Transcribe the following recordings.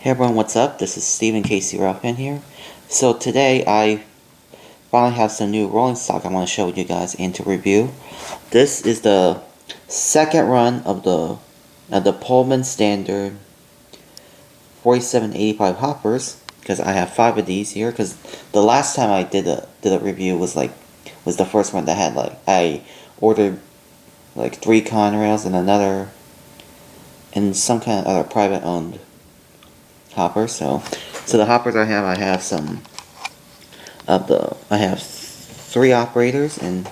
Hey everyone, what's up? This is Stephen Casey Ruffin here. So today I finally have some new rolling stock I want to show you guys and to review. This is the second run of the Pullman Standard 4785 hoppers, because I have 5 of these here. Because the last time I did a review was the first one that had I ordered 3 Conrails and another and some kind of other private owned hopper. So the hoppers I have some of I have 3 operators and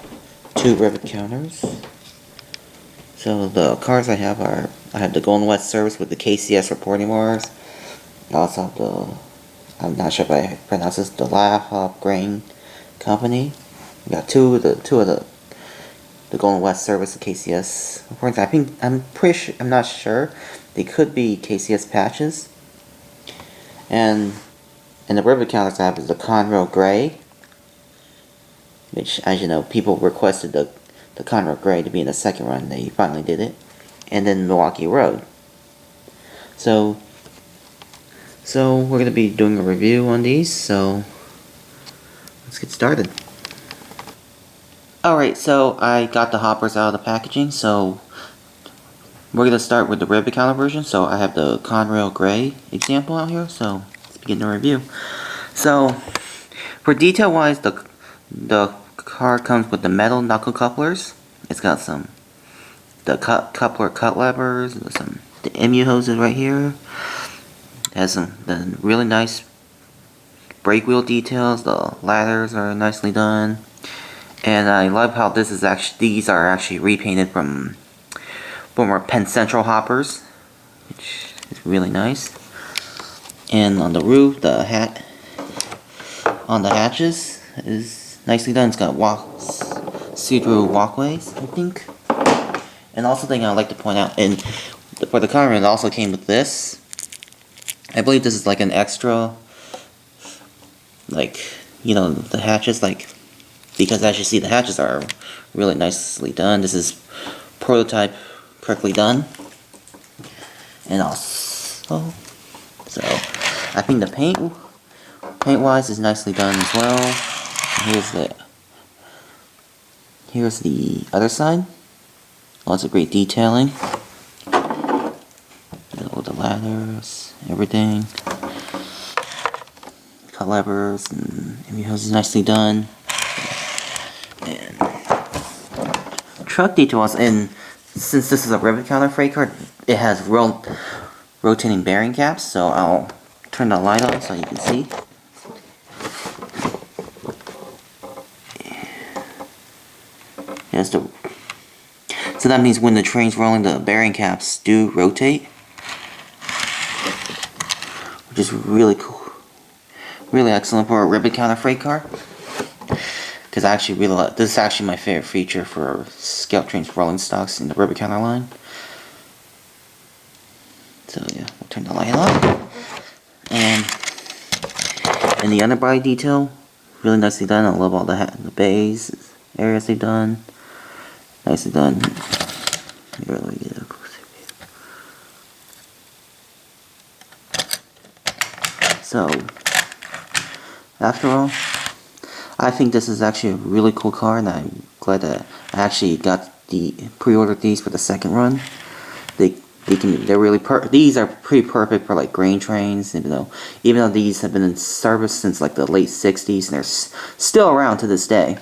2 rivet counters. So the cars I have the Golden West service with the KCS reporting bars. I also have I'm not sure if I pronounce this, the Laugh Hop Grain Company. We got two of the Golden West service of KCS reporting. I think I'm not sure. They could be KCS patches. And the rivet counters I have is the Conrail Gray, which, as you know, people requested the Conrail Gray to be in the second run. They finally did it. And then Milwaukee Road. So we're going to be doing a review on these, so let's get started. Alright, so I got the hoppers out of the packaging, so we're going to start with the rivet counter version. So I have the Conrail Gray example out here, so let's begin the review. So, for detail wise, the car comes with the metal knuckle couplers. It's got the coupler cut levers, the MU hoses right here. It has the really nice brake wheel details. The ladders are nicely done. And I love how these are actually repainted from former Penn Central hoppers, which is really nice. And on the roof, on the hatches is nicely done. It's got see-through walkways, I think. And also, thing I'd like to point out, and for the car, it also came with this. I believe this is like an extra, the hatches, because as you see, the hatches are really nicely done. This is prototype correctly done. And also, so I think the paint-wise is nicely done as well. Here's the other side. Lots of great detailing. With the ladders, everything. Cut levers and everything is nicely done. And truck details, and since this is a rivet counter freight car, it has rotating bearing caps, so I'll turn the light on so you can see. So that means when the train's rolling, the bearing caps do rotate, which is really cool, really excellent for a rivet counter freight car. Because I actually really like this. Is actually my favorite feature for ScaleTrains rolling stocks in the rivet counter line. So yeah, we'll turn the light on. And the underbody detail, really nicely done. I love all the bays areas they've done. Nicely done. Here, let me get a closer view. So, after all, I think this is actually a really cool car, and I'm glad that I actually pre-ordered these for the second run. They're really these are pretty perfect for grain trains, even though these have been in service since the late 60s, and they're still around to this day.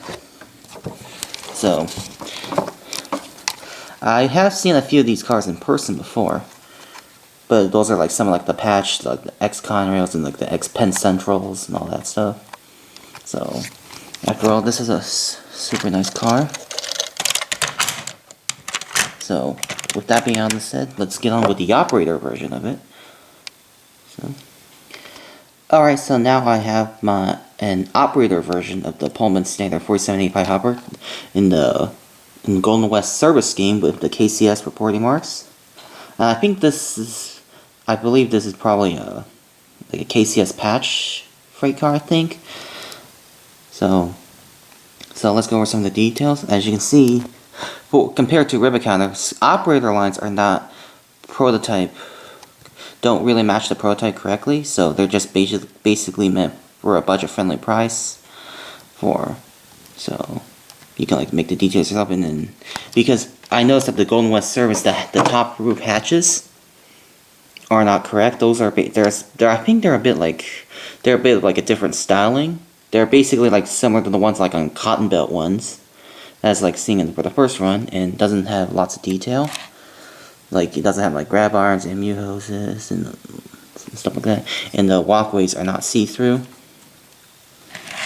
So I have seen a few of these cars in person before, but those are some of the patch, the X Conrails and the X Penn Centrals and all that stuff. So after all, this is a super nice car. So with that being said, let's get on with the operator version of it. Alright, so now I have an operator version of the Pullman Standard 4785 hopper in the Golden West service scheme with the KCS reporting marks. I believe this is probably a KCS patch freight car, I think. So let's go over some of the details. As you can see, compared to rivet counters, operator lines are not prototype don't really match the prototype correctly, so they're just basically meant for a budget-friendly price. So you can like make the details yourself, and then because I noticed that the Golden West service, that the top roof hatches are not correct. Those are I think they're a bit like a different styling. They're basically like similar to the ones like on cotton belt ones, as like seen for the first run, and doesn't have lots of detail. Like it doesn't have like grab irons and mute hoses and stuff like that. And the walkways are not see-through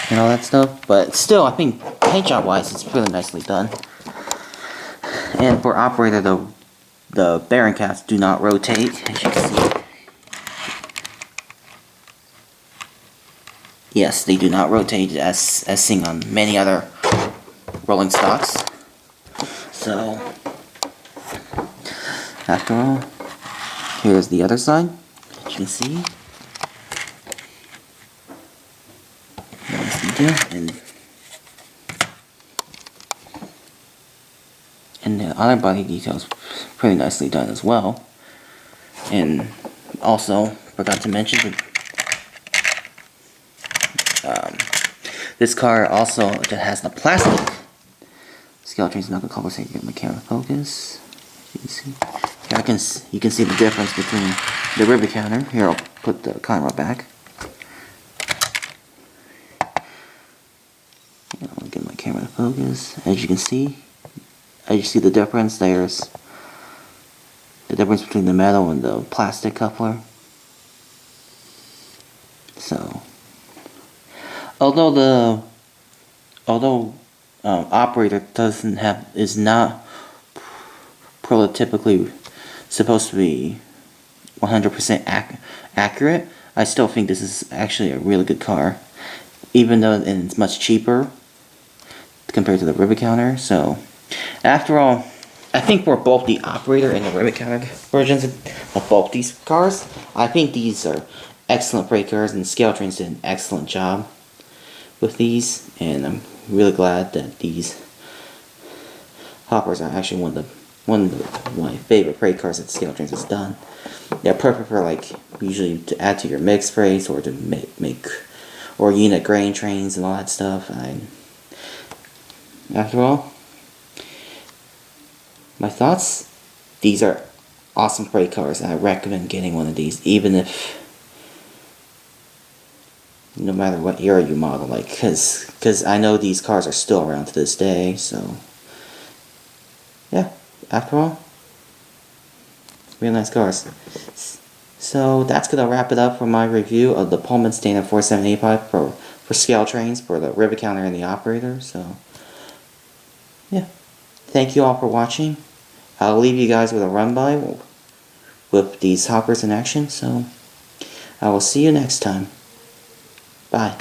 and all that stuff. But still, I think paint job wise, it's really nicely done. And for operator, the bearing caps do not rotate, as you can see. Yes, they do not rotate as seen on many other rolling stocks. So, after all, here's the other side, as you can see. Nice detail, and the other body details pretty nicely done as well. And also, forgot to mention this car also has the plastic. ScaleTrains not gonna compensate. Get my camera focus. You can see. Here you can see the difference between the rivet counter. Here, I'll put the camera back. I'll get my camera to focus. As you see the difference. There's the difference between the metal and the plastic coupler. So, although operator is not prototypically supposed to be 100% accurate, I still think this is actually a really good car, even though it's much cheaper compared to the rivet counter. So, after all, I think for both the operator and the rivet counter versions of both these cars, I think these are excellent brake cars, and ScaleTrains did an excellent job with these, and I'm really glad that these hoppers are actually one of my favorite brake cars that ScaleTrains has done. They're perfect for like usually to add to your mixed brakes or to make or unit grain trains and all that stuff. After all, my thoughts, these are awesome brake cars, and I recommend getting one of these, even if no matter what era you model, like, because I know these cars are still around to this day. So yeah, after all, really nice cars. So that's gonna wrap it up for my review of the Pullman Standard 4785 for ScaleTrains for the rivet counter and the operator. So yeah, thank you all for watching. I'll leave you guys with a run by with these hoppers in action. So I will see you next time. Bye.